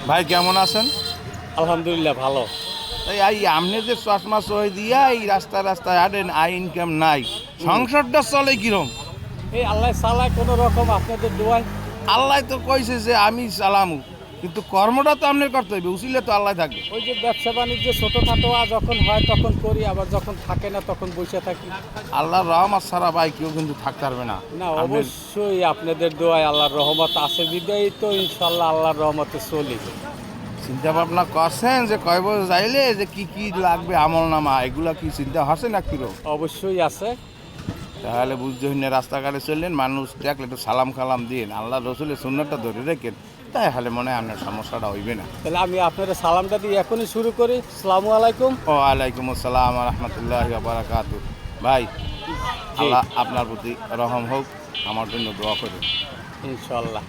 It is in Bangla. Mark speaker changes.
Speaker 1: ভাই কেমন আছেন?
Speaker 2: আলহামদুলিল্লাহ ভালো।
Speaker 1: এই আপনি যে চশমা সই দিয়া এই রাস্তায় রাস্তায় হাঁটেন, আয় ইনকাম নাই, সংসারটা চলে কিরম?
Speaker 2: এই আল্লাহ চালায় কোনো রকম আপনাদের দোয়ায়।
Speaker 1: আল্লাহ তো কইছে যে আমি চালামু, কিন্তু কর্মটা তো আপনার করতে হবে, উচিলে তো আল্লাহ থাকবে।
Speaker 2: ওই যে ব্যবসা বাণিজ্য ছোটোখাটো যখন হয় তখন করি, আবার যখন থাকে না তখন বসে থাকি।
Speaker 1: আল্লাহর রহমত ছাড়া ভাই কেউ কিন্তু থাকতে পারবে না।
Speaker 2: না,
Speaker 1: আপনি
Speaker 2: অবশ্যই আপনাদের দোয়ায় আল্লাহর রহমত আছে বিদায়ী তো ইনশাল্লাহ আল্লাহর রহমতে চলি।
Speaker 1: চিন্তা ভাবনা করছেন যে কয় বছর যাইলে যে কি কি লাগবে আমল নামা, এগুলা কি চিন্তা হচ্ছে না কিরম?
Speaker 2: অবশ্যই আছে।
Speaker 1: তাহলে বুঝতে হইনে রাস্তাঘাটে চললেন, মানুষ দেখলে একটু সালাম কালাম দিন, আল্লাহ রসুলের সুন্নাতটা ধরে রেখেন, তাহলে মনে হয় আপনার সমস্যাটা হইবে না।
Speaker 2: তাহলে আমি আপনাদের সালামটা দিয়ে এখনই শুরু করি। আসসালামু আলাইকুম।
Speaker 1: ওয়ালাইকুম আসসালাম রহমতুল্লাহ বারাকাতু। ভাই,
Speaker 2: জি
Speaker 1: আল্লাহ আপনার প্রতি রহম হোক, আমার জন্য দোয়া করুন।
Speaker 2: ইনশাল্লাহ।